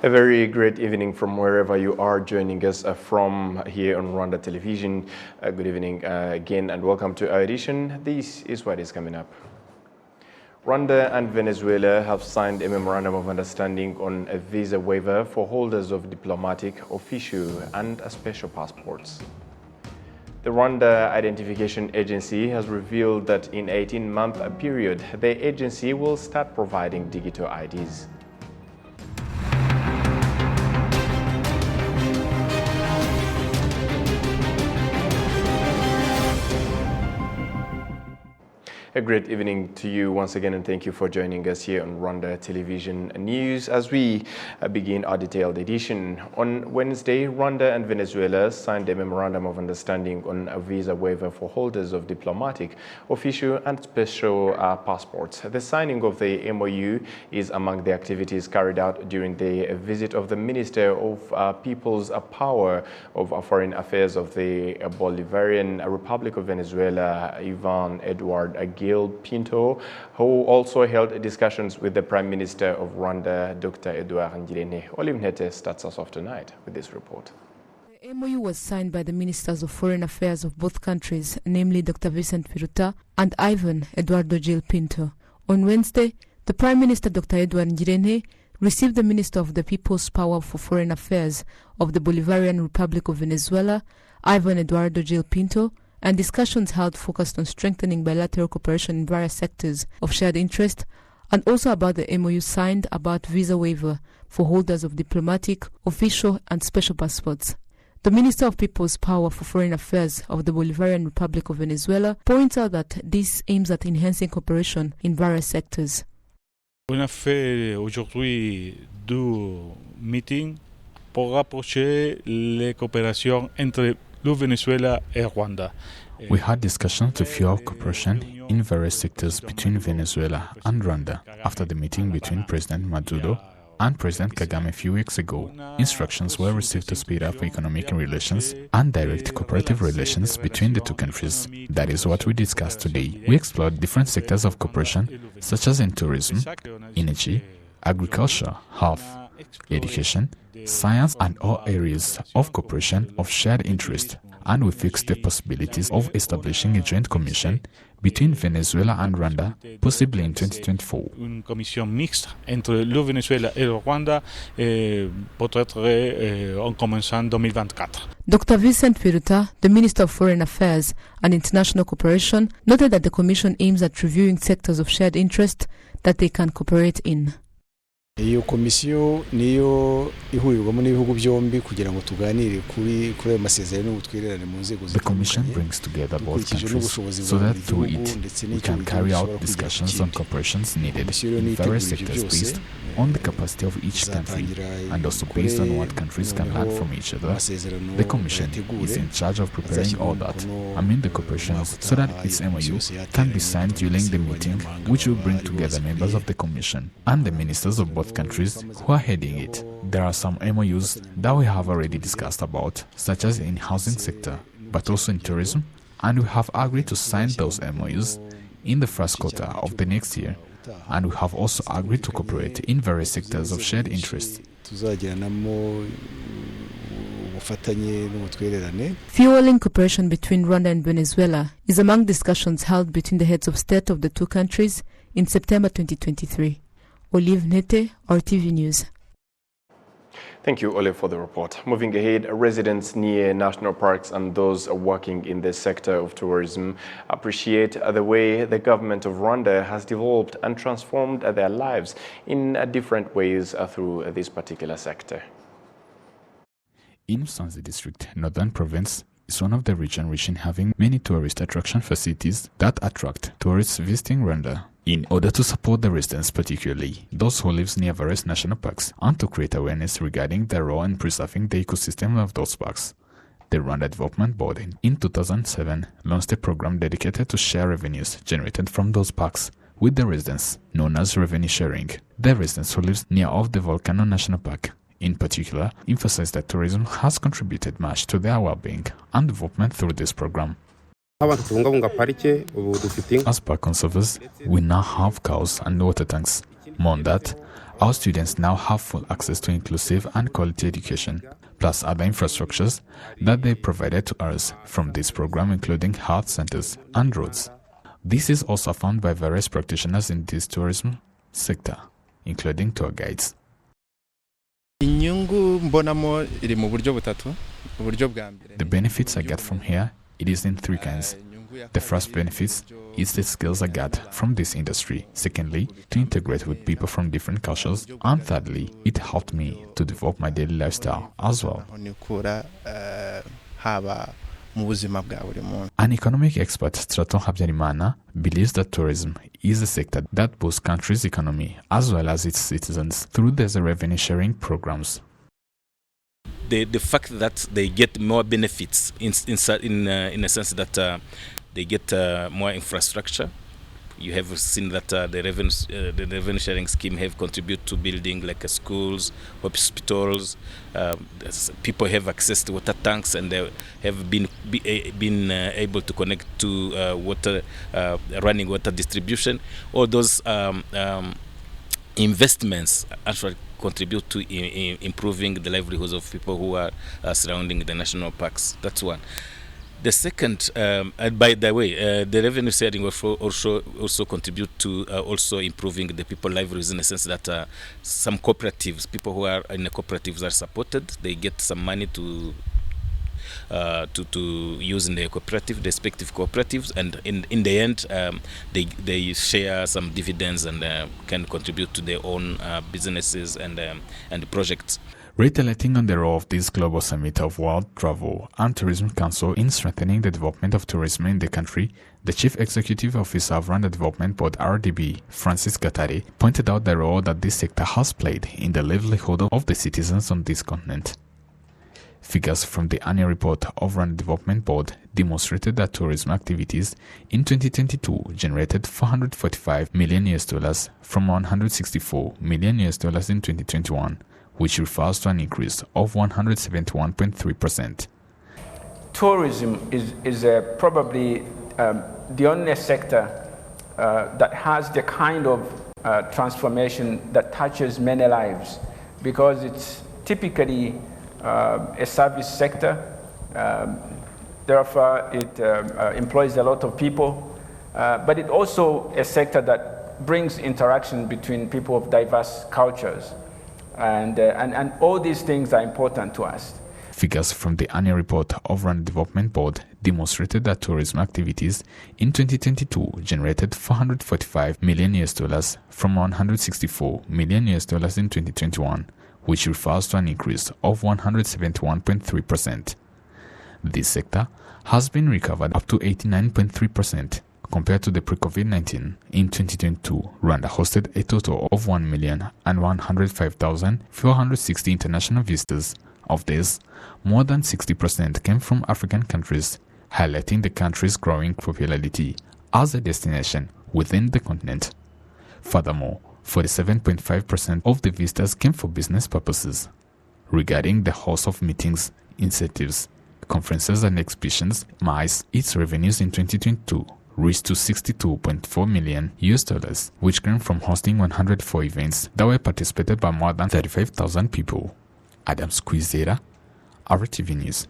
A very great evening from wherever you are joining us from here on Rwanda Television. Good evening again and welcome to our edition. This is what is coming up. Rwanda and Venezuela have signed a memorandum of understanding on a visa waiver for holders of diplomatic, official and special passports. The Rwanda Identification Agency has revealed that in an 18-month period, the agency will start providing digital IDs. A great evening to you once again, and thank you for joining us here on Rwanda Television News as we begin our detailed edition. On Wednesday, Rwanda and Venezuela signed a memorandum of understanding on a visa waiver for holders of diplomatic, official and special passports. The signing of the MOU is among the activities carried out during the visit of the Minister of People's Power of Foreign Affairs of the Bolivarian Republic of Venezuela, Ivan Edward Pinto, who also held discussions with the Prime Minister of Rwanda, Dr. Edouard Ngirente. Olive Nete starts us off tonight with this report. The MOU was signed by the Ministers of Foreign Affairs of both countries, namely Dr. Vincent Biruta and Ivan Eduardo Gil Pinto. On Wednesday, the Prime Minister, Dr. Edouard Ngirente, received the Minister of the People's Power for Foreign Affairs of the Bolivarian Republic of Venezuela, Ivan Eduardo Gil Pinto, and discussions held focused on strengthening bilateral cooperation in various sectors of shared interest, and also about the MOU signed about visa waiver for holders of diplomatic, official and special passports. The Minister of People's Power for Foreign Affairs of the Bolivarian Republic of Venezuela points out that this aims at enhancing cooperation in various sectors. On a fait aujourd'hui deux meetings pour rapprocher les coopérations entre le Venezuela et Rwanda. We had discussions to fuel cooperation in various sectors between Venezuela and Rwanda after the meeting between President Maduro and President Kagame a few weeks ago. Instructions were received to speed up economic relations and direct cooperative relations between the two countries. That is what we discussed today. We explored different sectors of cooperation, such as in tourism, energy, agriculture, health, education, science and all areas of cooperation of shared interest, and we fixed the possibilities of establishing a joint commission between Venezuela and Rwanda, possibly in 2024. Une commission mixte entre le Venezuela et le Rwanda, peut-être en commençant 2024. Dr. Vincent Biruta, the Minister of Foreign Affairs and International Cooperation, noted that the commission aims at reviewing sectors of shared interest that they can cooperate in. Iyo komisiyo niyo ihurirwamo n'ibihugu byombi kugira ngo tuganire kuri ayo masezerano n'ubutwererane mu nzego The commission brings together both countries so that through it we can carry out discussions on cooperations needed in various sectors based on the capacity of each country and also based on what countries can learn from each other. The commission is in charge of preparing all that, the cooperations, so that its MOU can be signed during the meeting, which will bring together members of the commission and the ministers of both countries who are heading it. There are some MOUs that we have already discussed about, such as in housing sector, but also in tourism, and we have agreed to sign those MOUs in the first quarter of the next year, and we have also agreed to cooperate in various sectors of shared interest. Fueling cooperation between Rwanda and Venezuela is among discussions held between the heads of state of the two countries in September 2023. Olive Nete, RTV News. Thank you, Olive, for the report. Moving ahead, residents near national parks and those working in the sector of tourism appreciate the way the government of Rwanda has developed and transformed their lives in different ways through this particular sector. In Musanze district, Northern Province is one of the regions rich in having many tourist attraction facilities that attract tourists visiting Rwanda. In order to support the residents, particularly those who live near various national parks, and to create awareness regarding the role in preserving the ecosystem of those parks, the Rwanda Development Board in 2007 launched a program dedicated to share revenues generated from those parks with the residents, known as revenue sharing. The residents who live near of the Volcano National Park, in particular, emphasize that tourism has contributed much to their well-being and development through this program. As park conservers, we now have cows and water tanks. More than that, Our students now have full access to inclusive and quality education, plus other infrastructures that they provided to us from this program, including health centers and roads. This is also found by various practitioners in this tourism sector, including tour guides. The benefits I get from here, it is in three kinds. The first benefit is the skills I get from this industry. Secondly, to integrate with people from different cultures. And thirdly, it helped me to develop my daily lifestyle as well. An economic expert, Straton Habyarimana, believes that tourism is a sector that boosts country's economy as well as its citizens through their revenue sharing programs. The fact that they get more benefits in a sense that they get more infrastructure. You have seen that the revenue sharing scheme have contributed to building like schools, hospitals. People have access to water tanks, and they have been able to connect to running water distribution. All those investments actually contribute to improving the livelihoods of people who are surrounding the national parks. That's one. The second, by the way, the revenue sharing also contribute to also improving the people livelihoods in the sense that some cooperatives, people who are in the cooperatives are supported. They get some money to use in their cooperative, respective cooperatives, and in the end, they share some dividends and can contribute to their own businesses and projects. Reiterating on the role of this global summit of World Travel and Tourism Council in strengthening the development of tourism in the country, the Chief Executive Officer of Rwanda Development Board RDB, Francis Gatare, pointed out the role that this sector has played in the livelihood of the citizens on this continent. Figures from the annual report of Rwanda Development Board demonstrated that tourism activities in 2022 generated $445 million from $164 million in 2021. Which refers to an increase of 171.3%. Tourism is probably the only sector that has the kind of transformation that touches many lives, because it's typically a service sector. Therefore, it employs a lot of people, but it's also a sector that brings interaction between people of diverse cultures. And all these things are important to us. Figures from the annual report of Rwanda Development Board demonstrated that tourism activities in 2022 generated $445 million from $164 million in 2021, which refers to an increase of 171.3%. This sector has been recovered up to 89.3%. Compared to the pre-COVID-19, in 2022, Rwanda hosted a total of 1,105,460 international visitors. Of this, more than 60% came from African countries, highlighting the country's growing popularity as a destination within the continent. Furthermore, 47.5% of the visitors came for business purposes. Regarding the host of meetings, incentives, conferences and exhibitions, MICE, its revenues in 2022 reached to $62.4 million, which came from hosting 104 events that were participated by more than 35,000 people. Adams Kwizera, RwandaTV News.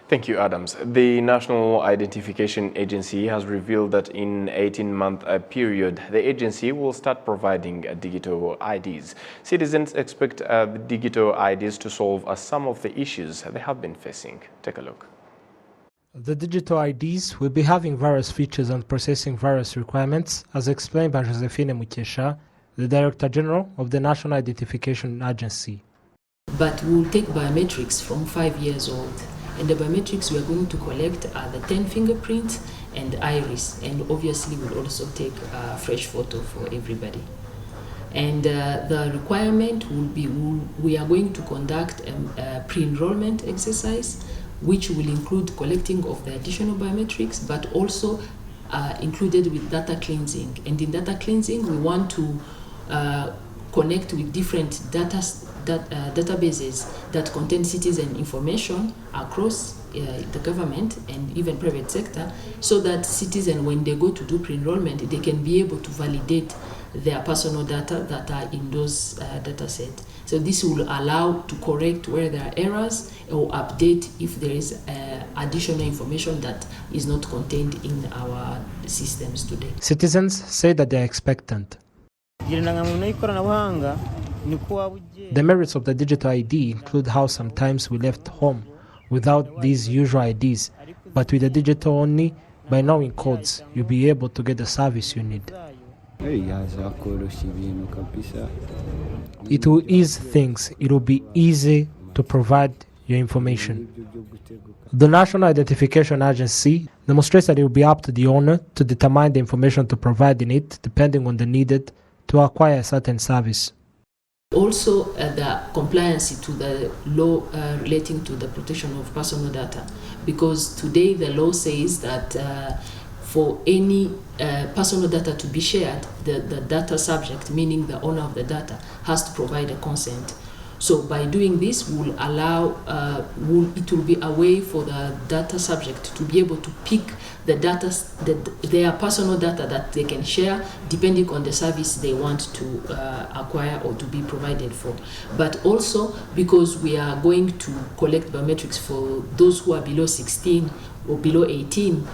Thank you, Adams. The National Identification Agency has revealed that in an 18-month period, the agency will start providing digital IDs. Citizens expect the digital IDs to solve some of the issues they have been facing. Take a look. The digital IDs will be having various features and processing various requirements, as explained by Josephine Mukesha, the Director General of the National Identification Agency. But we will take biometrics from 5 years old, and the biometrics we are going to collect are the 10 fingerprints and iris, and obviously we'll also take a fresh photo for everybody. And the requirement will be, we are going to conduct a pre-enrollment exercise, which will include collecting of the additional biometrics, but also included with data cleansing. And in data cleansing, we want to connect with different databases that contain citizen information across the government and even private sector, so that citizens, when they go to do pre-enrollment, they can be able to validate their personal data that are in those data sets. So this will allow to correct where there are errors or update if there is additional information that is not contained in our systems today. Citizens say that they are expectant. The merits of the digital ID include how sometimes we left home without these usual IDs, but with the digital only, by knowing codes, you'll be able to get the service you need. It will ease things. It will be easy to provide your information. The National Identification Agency demonstrates that it will be up to the owner to determine the information to provide in it, depending on the needed to acquire a certain service. Also, the compliance to the law relating to the protection of personal data, because today the law says that for any personal data to be shared, the data subject, meaning the owner of the data, has to provide a consent. So by doing this, it will be a way for the data subject to be able to pick the data, their personal data that they can share depending on the service they want to acquire or to be provided for. But also because we are going to collect biometrics for those who are below 16 or below 18,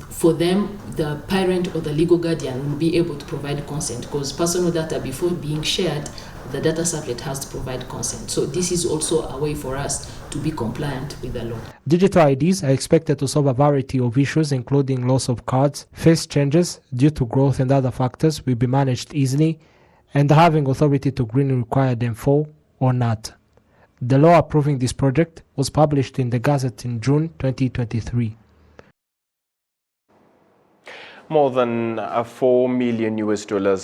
for them, the parent or the legal guardian will be able to provide consent, because personal data, before being shared, the data subject has to provide consent. So this is also a way for us to be compliant with the law. Digital IDs are expected to solve a variety of issues, including loss of cards, face changes due to growth and other factors will be managed easily, and having authority to green require them for or not. The law approving this project was published in the Gazette in June 2023. More than $4 million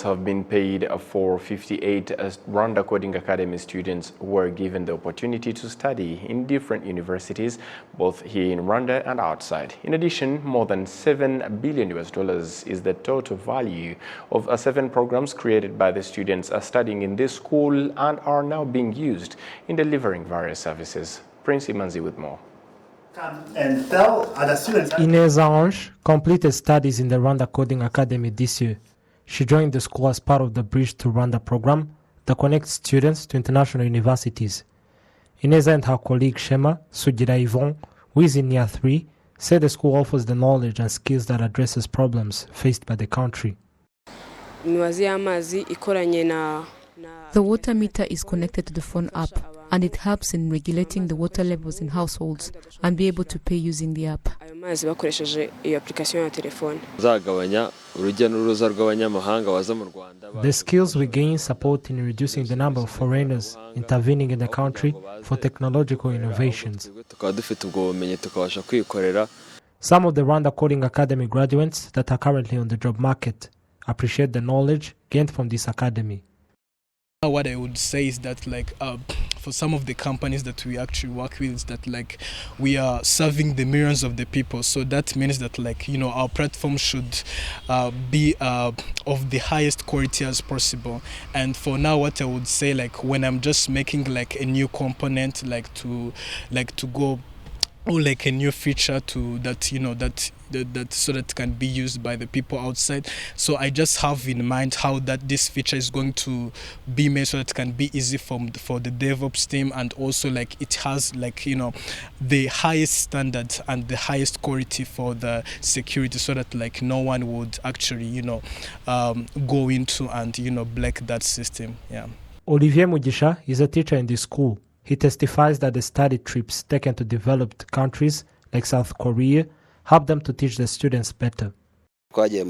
have been paid for 58 Rwanda Coding Academy students who were given the opportunity to study in different universities, both here in Rwanda and outside. In addition, more than $7 billion is the total value of 7 programs created by the students studying in this school and are now being used in delivering various services. Prince Imanzi with more. And tell other students. Inez Ange completed studies in the Rwanda Coding Academy this year. She joined the school as part of the Bridge to Rwanda program that connects students to international universities. Inez and her colleague Shema Sugira Yvonne, who is in year 3, said the school offers the knowledge and skills that addresses problems faced by the country. The water meter is connected to the phone app, and it helps in regulating the water levels in households and be able to pay using the app. The skills we gain support in reducing the number of foreigners intervening in the country for technological innovations. Some of the Rwanda Coding Academy graduates that are currently on the job market appreciate the knowledge gained from this academy. What I would say is that for some of the companies that we actually work with is that we are serving the millions of the people. So that means that our platform should be of the highest quality as possible. And for now, what I would say, when I'm just making a new component, to go or a new feature to that that so that can be used by the people outside. So I just have in mind how that this feature is going to be made so that it can be easy for the DevOps team, and also it has the highest standard and the highest quality for the security, so that no one would actually go into and break that system. Yeah. Olivier Mugisha is a teacher in this school. He testifies that the study trips taken to developed countries like South Korea help them to teach the students better. We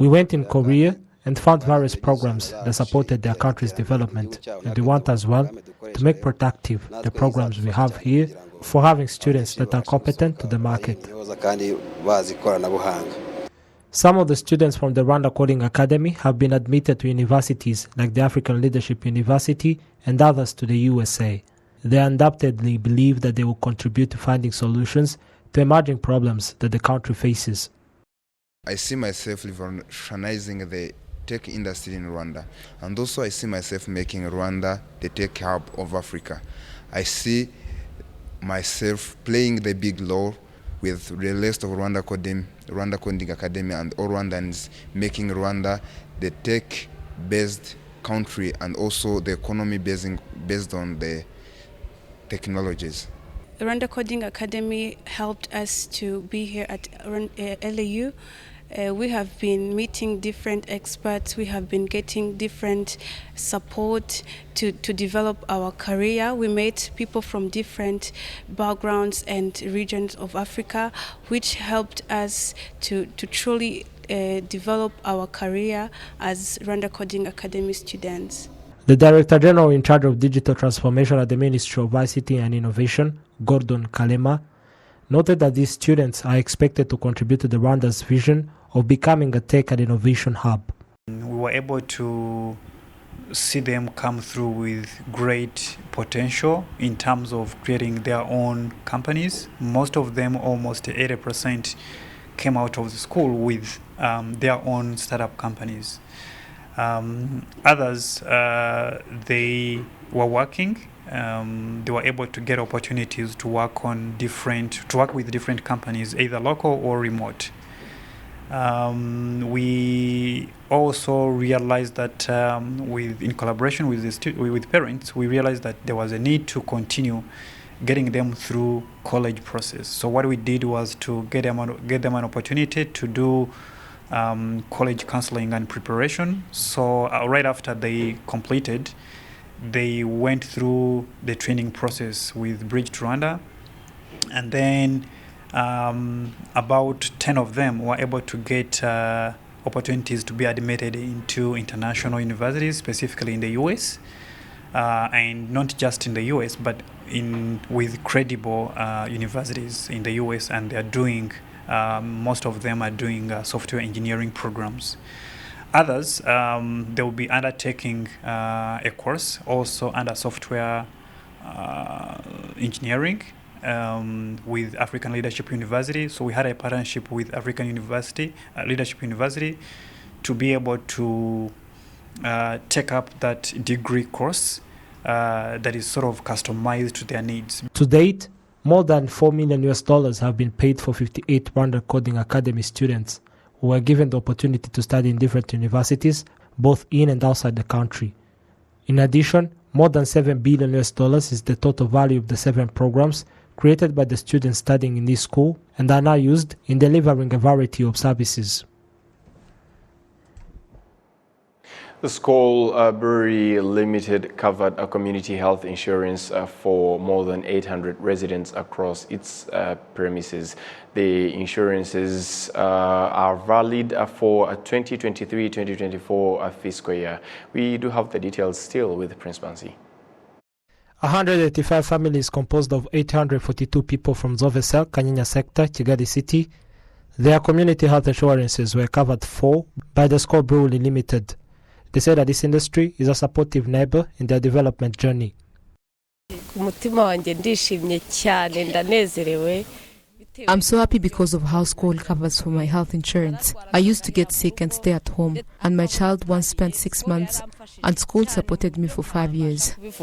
went in Korea and found various programs that supported their country's development, and we want as well to make productive the programs we have here for having students that are competent to the market. Some of the students from the Rwanda Coding Academy have been admitted to universities like the African Leadership University and others to the USA. They undoubtedly believe that they will contribute to finding solutions to emerging problems that the country faces. I see myself revolutionizing the tech industry in Rwanda, and also I see myself making Rwanda the tech hub of Africa. I see myself playing the big role with the rest of Rwanda Coding Academy and all Rwandans, making Rwanda the tech-based country and also the economy based on the technologies. The Rwanda Coding Academy helped us to be here at LAU. We have been meeting different experts. We have been getting different support to develop our career. We met people from different backgrounds and regions of Africa, which helped us to truly develop our career as Rwanda Coding Academy students. The Director General in charge of digital transformation at the Ministry of ICT and Innovation, Gordon Kalema, noted that these students are expected to contribute to the Rwanda's vision of becoming a tech and innovation hub. We were able to see them come through with great potential in terms of creating their own companies. Most of them, almost 80%, came out of the school with their own startup companies. Others, they were working. They were able to get opportunities to work with different companies, either local or remote. We also realized that in collaboration with parents, we realized that there was a need to continue getting them through college process. So what we did was to get them an opportunity to do college counseling and preparation. So right after they completed, they went through the training process with Bridge to Rwanda, and then about 10 of them were able to get opportunities to be admitted into international universities, specifically in the US, and not just in the US, but with credible universities in the US, and they are doing, most of them are doing software engineering programs. Others, they will be undertaking a course also under software engineering with African Leadership University. So we had a partnership with African Leadership University to be able to take up that degree course that is sort of customized to their needs. To date, more than $4 million have been paid for 58 Rwanda Coding Academy students who were given the opportunity to study in different universities, both in and outside the country. In addition, more than $7 billion is the total value of the 7 programs created by the students studying in this school and are now used in delivering a variety of services. The Skol Brewery Limited covered a community health insurance for more than 800 residents across its premises. The insurances are valid for a 2023-2024 fiscal year. We do have the details still with Prince Bansi. 185 families composed of 842 people from Zovesel, Kanyinya sector, Kigali City. Their community health insurances were covered for by the Skol Brewery Limited. They say that this industry is a supportive neighbor in their development journey. I'm so happy because of how Skol covers for my health insurance. I used to get sick and stay at home, and my child once spent 6 months, and Skol supported me for 5 years. The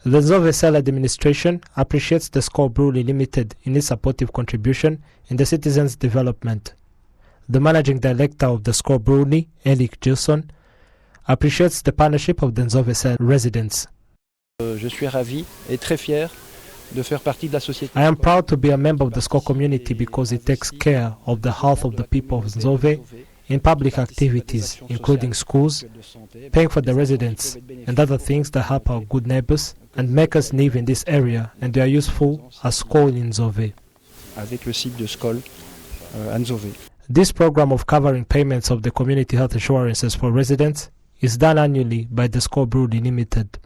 Zovesel administration appreciates the Skol Brewery Limited in its supportive contribution in the citizens' development. The managing director of the Skol Brewery, Eric Gilson, appreciates the partnership of the Zovesel residents. I am proud to be a member of the Skol community because it takes care of the health of the people of Nzove in public activities, including schools, paying for the residents, and other things that help our good neighbors and make us live in this area, and they are useful as Skol in Nzove. This program of covering payments of the community health insurances for residents is done annually by the Skol Brewery Limited.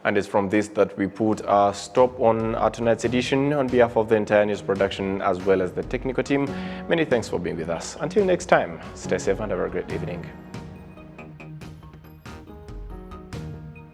And it's from this that we put a stop on our tonight's edition. On behalf of the entire news production as well as the technical team, many thanks for being with us. Until next time, stay safe and have a great evening.